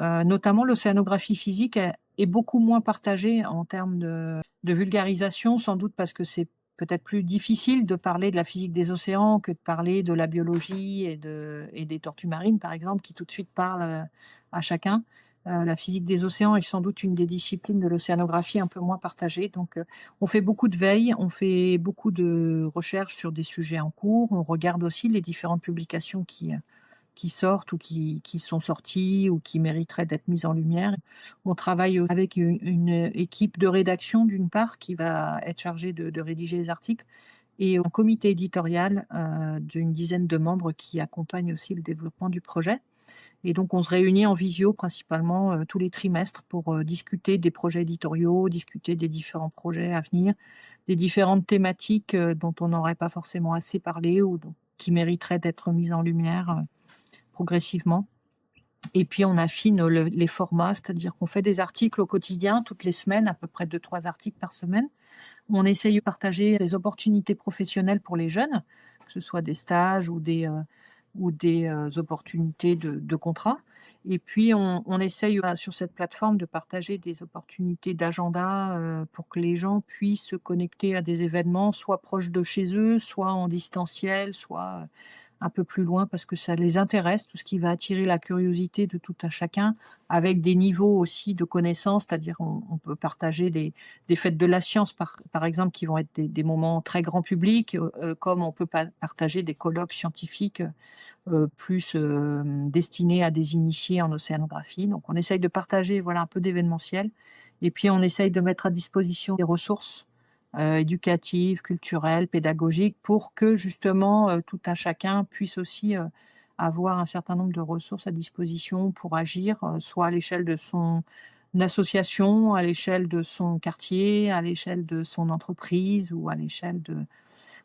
B: Notamment l'océanographie physique est beaucoup moins partagée en termes de vulgarisation, sans doute parce que c'est peut-être plus difficile de parler de la physique des océans que de parler de la biologie et des tortues marines, par exemple, qui tout de suite parlent à chacun. La physique des océans est sans doute une des disciplines de l'océanographie un peu moins partagée. Donc, on fait beaucoup de veille, on fait beaucoup de recherches sur des sujets en cours. On regarde aussi les différentes publications qui sortent ou qui sont sorties ou qui mériteraient d'être mises en lumière. On travaille avec une équipe de rédaction d'une part qui va être chargée de rédiger les articles et un comité éditorial d'une dizaine de membres qui accompagnent aussi le développement du projet. Et donc on se réunit en visio principalement tous les trimestres pour discuter des projets éditoriaux, discuter des différents projets à venir, des différentes thématiques dont on n'aurait pas forcément assez parlé ou qui mériteraient d'être mises en lumière progressivement. Et puis on affine les formats, c'est-à-dire qu'on fait des articles au quotidien, toutes les semaines, à peu près 2-3 articles par semaine. On essaye de partager les opportunités professionnelles pour les jeunes, que ce soit des stages ou des opportunités de contrat. Et puis on essaye sur cette plateforme de partager des opportunités d'agenda pour que les gens puissent se connecter à des événements, soit proches de chez eux, soit en distanciel, soit un peu plus loin parce que ça les intéresse, tout ce qui va attirer la curiosité de tout un chacun, avec des niveaux aussi de connaissances, c'est-à-dire on peut partager des fêtes de la science, par exemple, qui vont être des moments très grand public, comme on peut partager des colloques scientifiques plus destinés à des initiés en océanographie. Donc on essaye de partager voilà un peu d'événementiel, et puis on essaye de mettre à disposition des ressources éducatives, culturelles, pédagogiques, pour que justement tout un chacun puisse aussi avoir un certain nombre de ressources à disposition pour agir, soit à l'échelle de son association, à l'échelle de son quartier, à l'échelle de son entreprise ou à l'échelle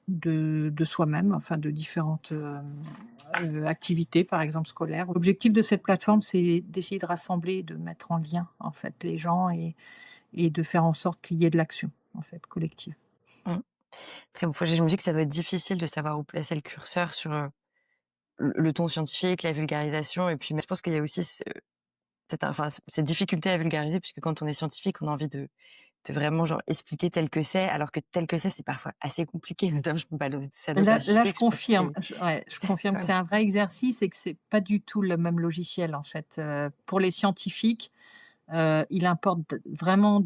B: de soi-même, enfin de différentes activités, par exemple scolaires. L'objectif de cette plateforme, c'est d'essayer de rassembler, de mettre en lien en fait les gens et de faire en sorte qu'il y ait de l'action en fait collective.
A: mmh, Très beau projet. Je me dis que ça doit être difficile de savoir où placer le curseur sur, le ton scientifique, la vulgarisation et puis mais je pense qu'il y a aussi cette difficulté à vulgariser puisque quand on est scientifique, on a envie de vraiment genre expliquer tel que c'est, alors que tel que c'est parfois assez compliqué, notamment je bah,
B: Là,
A: l'océanographie
B: je
A: physique, je crois que
B: confirme.
A: c'est
B: Ouais, je confirme que
A: voilà.
B: c'est un vrai exercice et que c'est pas du tout le même logiciel en fait. Pour les scientifiques, il importe vraiment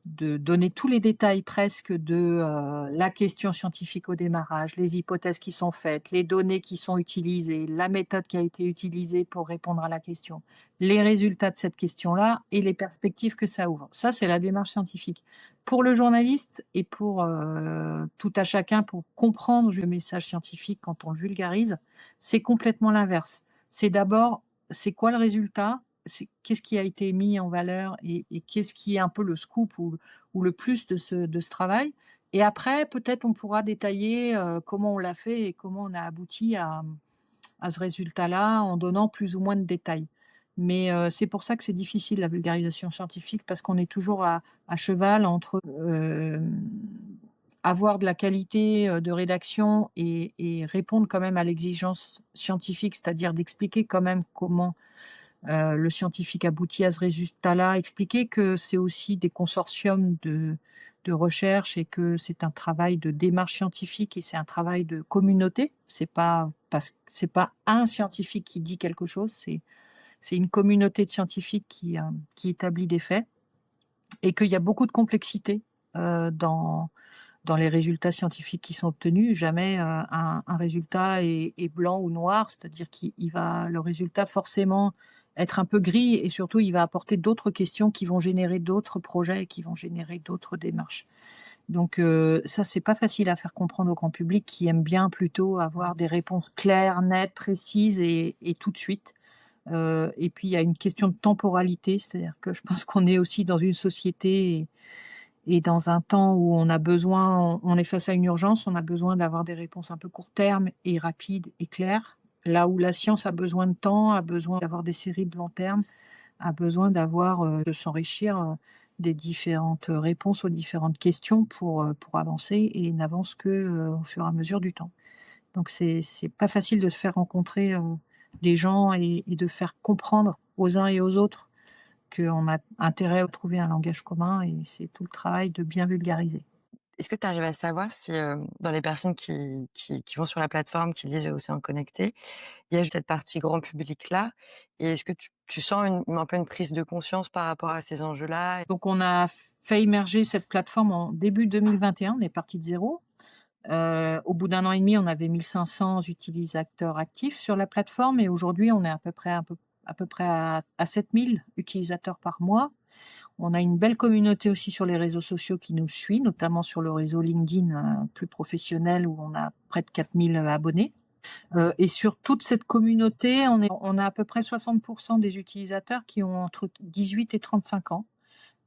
B: de donner tous les détails presque de la question scientifique au démarrage, les hypothèses qui sont faites, les données qui sont utilisées, la méthode qui a été utilisée pour répondre à la question, les résultats de cette question-là et les perspectives que ça ouvre. Ça, c'est la démarche scientifique. Pour le journaliste et pour tout à chacun, pour comprendre le message scientifique quand on le vulgarise, c'est complètement l'inverse. C'est d'abord, c'est quoi le résultat? Qu'est-ce qui a été mis en valeur et qu'est-ce qui est un peu le scoop ou le plus de ce travail. Et après, peut-être on pourra détailler comment on l'a fait et comment on a abouti à ce résultat-là en donnant plus ou moins de détails. Mais c'est pour ça que c'est difficile la vulgarisation scientifique parce qu'on est toujours à cheval entre avoir de la qualité de rédaction et répondre quand même à l'exigence scientifique, c'est-à-dire d'expliquer quand même comment le scientifique aboutit à ce résultat-là, expliquer que c'est aussi des consortiums de recherche et que c'est un travail de démarche scientifique et c'est un travail de communauté. C'est pas un scientifique qui dit quelque chose, c'est une communauté de scientifiques qui établit des faits et qu'il y a beaucoup de complexité dans les résultats scientifiques qui sont obtenus. Jamais un résultat est blanc ou noir, c'est-à-dire le résultat forcément être un peu gris et surtout il va apporter d'autres questions qui vont générer d'autres projets, qui vont générer d'autres démarches. Donc ça, c'est pas facile à faire comprendre au grand public qui aime bien plutôt avoir des réponses claires, nettes, précises et tout de suite. Et puis il y a une question de temporalité, c'est-à-dire que je pense qu'on est aussi dans une société et dans un temps où on a besoin, on est face à une urgence, on a besoin d'avoir des réponses un peu court terme et rapides et claires. Là où la science a besoin de temps, a besoin d'avoir des séries de long terme, a besoin de s'enrichir des différentes réponses aux différentes questions pour avancer et n'avance que au fur et à mesure du temps. Donc c'est pas facile de se faire rencontrer les gens et de faire comprendre aux uns et aux autres qu'on a intérêt à trouver un langage commun et c'est tout le travail de bien vulgariser.
A: Est-ce que tu arrives à savoir si, dans les personnes qui vont sur la plateforme, qui disent Océan Connecté, il y a cette partie grand public-là? Et est-ce que tu sens un peu une prise de conscience par rapport à ces enjeux-là?
B: Donc on a fait émerger cette plateforme en début 2021, on est parti de zéro. Au bout d'un an et demi, on avait 1500 utilisateurs actifs sur la plateforme et aujourd'hui, on est à peu près à 7000 utilisateurs par mois. On a une belle communauté aussi sur les réseaux sociaux qui nous suit, notamment sur le réseau LinkedIn plus professionnel où on a près de 4000 abonnés. Et sur toute cette communauté, on a à peu près 60% des utilisateurs qui ont entre 18 et 35 ans.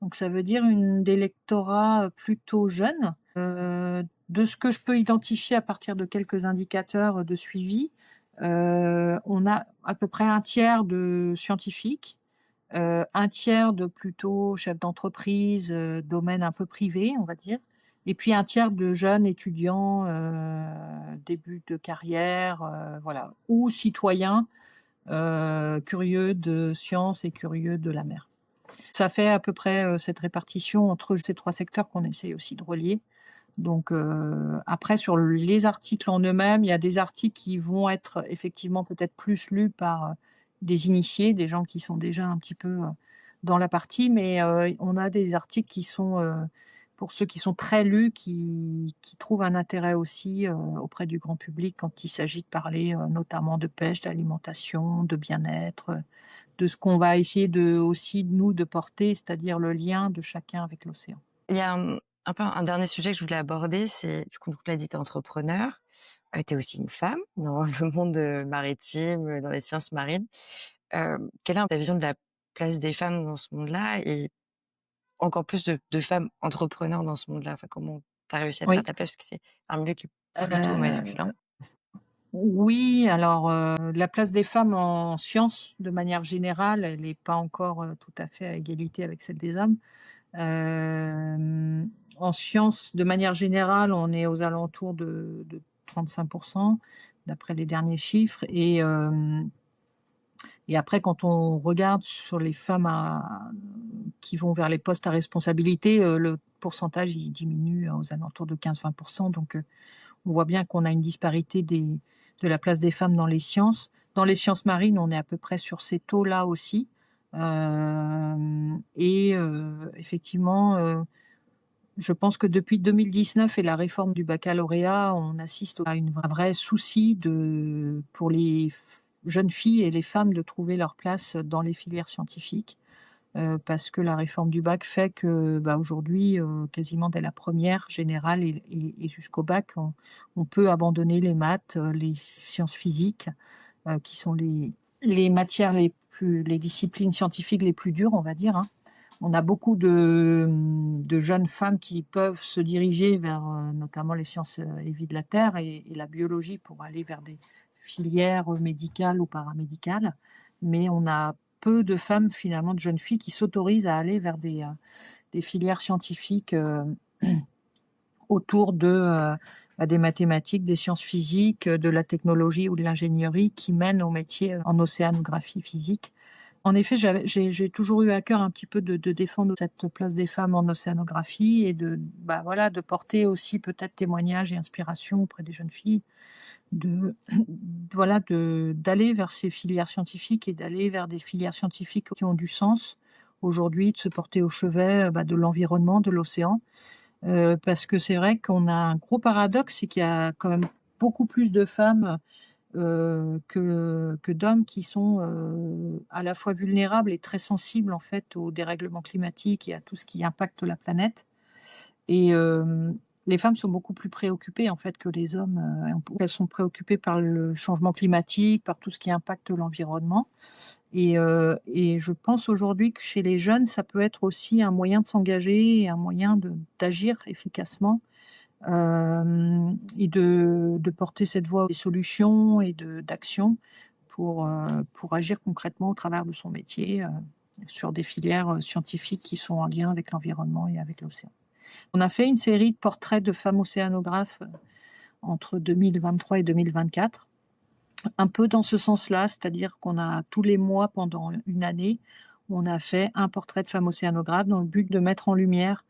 B: Donc ça veut dire des lectorats plutôt jeunes. De ce que je peux identifier à partir de quelques indicateurs de suivi, on a à peu près un tiers de scientifiques, un tiers de plutôt chefs d'entreprise, domaine un peu privé, on va dire, et puis un tiers de jeunes étudiants, début de carrière, voilà, ou citoyens curieux de sciences et curieux de la mer. Ça fait à peu près cette répartition entre ces trois secteurs qu'on essaie aussi de relier. Donc après sur les articles en eux-mêmes, il y a des articles qui vont être effectivement peut-être plus lus par des initiés, des gens qui sont déjà un petit peu dans la partie, mais on a des articles qui sont pour ceux qui sont très lus, qui trouvent un intérêt aussi auprès du grand public quand il s'agit de parler notamment de pêche, d'alimentation, de bien-être, de ce qu'on va essayer aussi nous de porter, c'est-à-dire le lien de chacun avec l'océan.
A: Il y a, un peu un dernier sujet que je voulais aborder, c'est du coup, tu l'as dit, tu es entrepreneur, tu es aussi une femme dans le monde, maritime, dans les sciences marines. Quelle est ta vision de la place des femmes dans ce monde-là et encore plus de femmes entrepreneurs dans ce monde-là? Enfin, comment tu as réussi à te faire
B: Oui.
A: ta place? Parce que c'est un milieu qui est plutôt
B: Heu,
A: masculin.
B: oui, alors, la place des femmes en sciences, de manière générale, elle est pas encore, tout à fait à égalité avec celle des hommes. En sciences, de manière générale, on est aux alentours de 35 d'après les derniers chiffres et après quand on regarde sur les femmes qui vont vers les postes à responsabilité, le pourcentage, il diminue aux alentours de 15-20 donc on voit bien qu'on a une disparité de la place des femmes dans les sciences. Dans les sciences marines, on est à peu près sur ces taux-là aussi. Et effectivement, Je pense que depuis 2019 et la réforme du baccalauréat, on assiste à un vrai souci pour les jeunes filles et les femmes de trouver leur place dans les filières scientifiques. Parce que la réforme du bac fait que, bah, aujourd'hui, quasiment dès la première générale et jusqu'au bac, on peut abandonner les maths, les sciences physiques, qui sont les matières les disciplines scientifiques les plus dures, on va dire, hein. On a beaucoup de jeunes femmes qui peuvent se diriger vers, notamment les sciences, et vie de la terre et la biologie pour aller vers des filières, médicales ou paramédicales. Mais on a peu de femmes, finalement, de jeunes filles qui s'autorisent à aller vers des filières scientifiques, autour des mathématiques, des sciences physiques, de la technologie ou de l'ingénierie qui mènent au métier en océanographie physique. En effet, j'ai toujours eu à cœur un petit peu de défendre cette place des femmes en océanographie et de porter aussi peut-être témoignages et inspiration auprès des jeunes filles, de d'aller vers ces filières scientifiques et d'aller vers des filières scientifiques qui ont du sens aujourd'hui, de se porter au chevet, de l'environnement, de l'océan. Parce que c'est vrai qu'on a un gros paradoxe, c'est qu'il y a quand même beaucoup plus de femmes que d'hommes qui sont à la fois vulnérables et très sensibles en fait au dérèglement climatique et à tout ce qui impacte la planète. Et les femmes sont beaucoup plus préoccupées en fait que les hommes. Elles sont préoccupées par le changement climatique, par tout ce qui impacte l'environnement. Et je pense aujourd'hui que chez les jeunes, ça peut être aussi un moyen de s'engager et un moyen d'agir efficacement, et de porter cette voix des solutions et d'action pour agir concrètement au travers de son métier, sur des filières, scientifiques qui sont en lien avec l'environnement et avec l'océan. On a fait une série de portraits de femmes océanographes, entre 2023 et 2024, un peu dans ce sens-là, c'est-à-dire qu'on a tous les mois pendant une année, on a fait un portrait de femme océanographe dans le but de mettre en lumière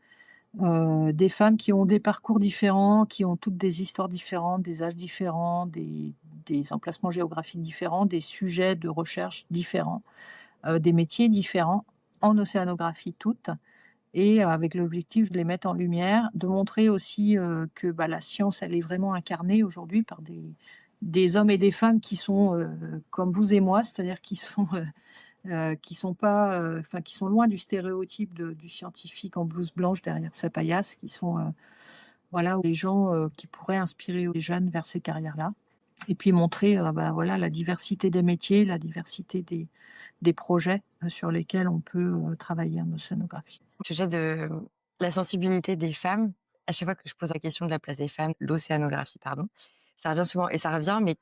B: des femmes qui ont des parcours différents, qui ont toutes des histoires différentes, des âges différents, des emplacements géographiques différents, des sujets de recherche différents, des métiers différents, en océanographie toutes, et avec l'objectif de les mettre en lumière, de montrer aussi que la science, elle est vraiment incarnée aujourd'hui par des hommes et des femmes qui sont comme vous et moi, c'est-à-dire qui sont pas, qui sont loin du stéréotype du scientifique en blouse blanche derrière sa paillasse, qui sont les gens qui pourraient inspirer les jeunes vers ces carrières-là. Et puis montrer la diversité des métiers, la diversité des projets sur lesquels on peut travailler en océanographie.
A: Au sujet de la sensibilité des femmes, à chaque fois que je pose la question de la place des femmes, l'océanographie, pardon, ça revient souvent, et ça revient, mais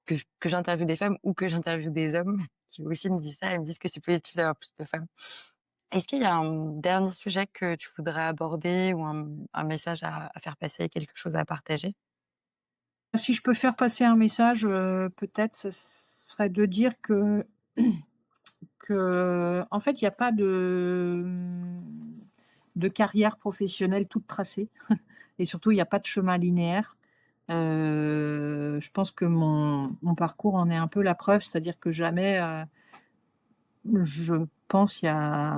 A: que j'interviewe des femmes ou que j'interviewe des hommes qui aussi me disent ça et me disent que c'est positif d'avoir plus de femmes. Est-ce qu'il y a un dernier sujet que tu voudrais aborder ou un message à faire passer, quelque chose à partager?
B: Si je peux faire passer un message, peut-être ce serait de dire que en fait, il y a pas de carrière professionnelle toute tracée et surtout, il y a pas de chemin linéaire. Je pense que mon parcours en est un peu la preuve, c'est-à-dire que jamais, je pense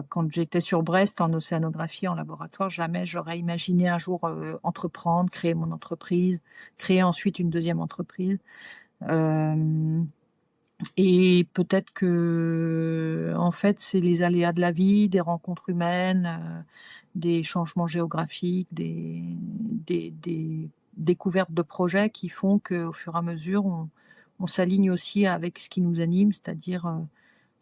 B: quand j'étais sur Brest en océanographie en laboratoire, jamais j'aurais imaginé un jour, entreprendre, créer mon entreprise, créer ensuite une deuxième entreprise. Hem Et peut-être que, en fait, c'est les aléas de la vie, des rencontres humaines, des changements géographiques, des découvertes de projets qui font qu'au fur et à mesure, on s'aligne aussi avec ce qui nous anime, c'est-à-dire,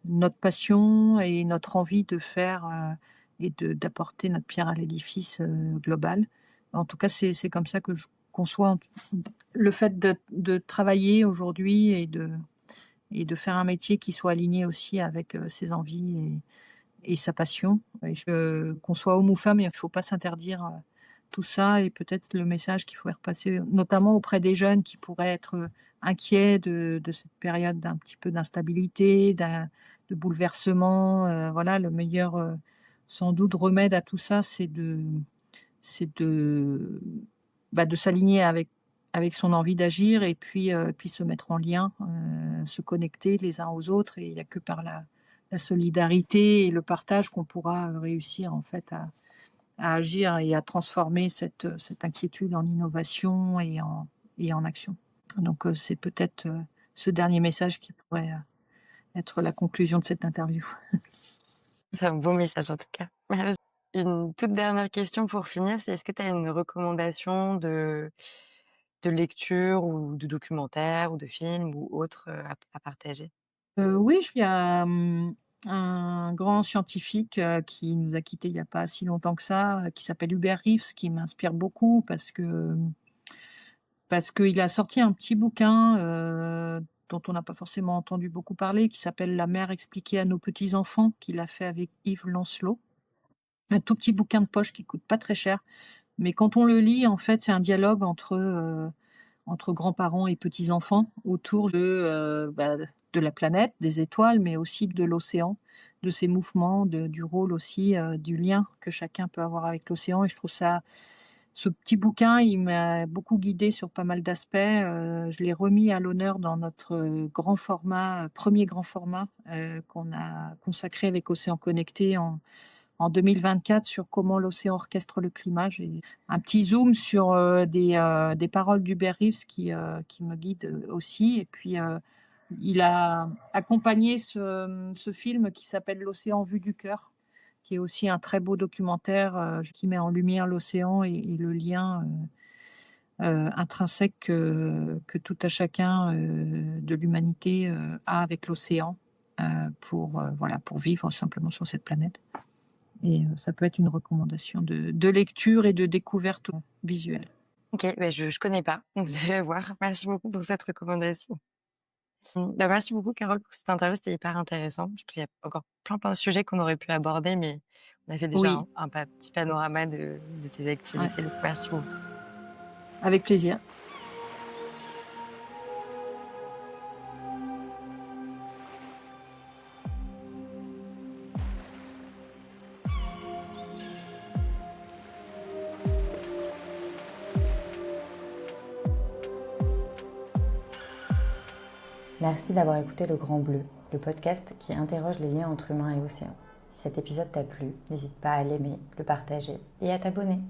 B: notre passion et notre envie de faire, et d'apporter notre pierre à l'édifice, global. En tout cas, c'est comme ça que je conçois le fait de travailler aujourd'hui et de faire un métier qui soit aligné aussi avec, ses envies et sa passion. Et qu'on soit homme ou femme, il ne faut pas s'interdire, tout ça, et peut-être le message qu'il faudrait repasser, notamment auprès des jeunes qui pourraient être, inquiets de cette période d'un petit peu d'instabilité, de bouleversement, le meilleur, sans doute remède à tout ça, c'est de s'aligner avec son envie d'agir et puis se mettre en lien, se connecter les uns aux autres, et il y a que par la solidarité et le partage qu'on pourra, réussir en fait à agir et à transformer cette inquiétude en innovation et en action. Donc, c'est peut-être, ce dernier message qui pourrait, être la conclusion de cette interview.
A: C'est un beau message en tout cas. Une toute dernière question pour finir, c'est est-ce que tu as une recommandation de lecture ou de documentaire ou de film ou autre, à partager?
B: Oui, il y a, un grand scientifique, qui nous a quittés il y a pas si longtemps que ça, qui s'appelle Hubert Reeves, qui m'inspire beaucoup parce qu'il a sorti un petit bouquin, dont on n'a pas forcément entendu beaucoup parler, qui s'appelle «La mer expliquée à nos petits-enfants», qu'il a fait avec Yves Lancelot. Un tout petit bouquin de poche qui coûte pas très cher, mais quand on le lit, en fait, c'est un dialogue entre grands-parents et petits-enfants autour de la planète, des étoiles, mais aussi de l'océan, de ses mouvements, du rôle aussi, du lien que chacun peut avoir avec l'océan. Et je trouve ça, ce petit bouquin, il m'a beaucoup guidée sur pas mal d'aspects. Je l'ai remis à l'honneur dans notre grand format, premier grand format, qu'on a consacré avec Océan Connecté en 2024 sur comment l'océan orchestre le climat. J'ai un petit zoom sur des paroles d'Hubert Reeves qui me guident aussi. Et puis, il a accompagné ce film qui s'appelle L'océan vu du cœur, qui est aussi un très beau documentaire qui met en lumière l'océan et le lien intrinsèque que tout à chacun de l'humanité a avec l'océan pour vivre simplement sur cette planète. Et ça peut être une recommandation de lecture et de découverte visuelle.
A: OK, je connais pas, donc je vais voir. Merci beaucoup pour cette recommandation. Merci beaucoup Carole pour cette interview, c'était hyper intéressant. Je trouve qu'il y a encore plein de sujets qu'on aurait pu aborder, mais on a fait déjà
B: Oui,
A: un petit panorama de tes
B: ouais,
A: activités, donc merci beaucoup.
B: avec plaisir.
A: Merci d'avoir écouté Le Grand Bleu, le podcast qui interroge les liens entre humains et océans. Si cet épisode t'a plu, n'hésite pas à l'aimer, le partager et à t'abonner.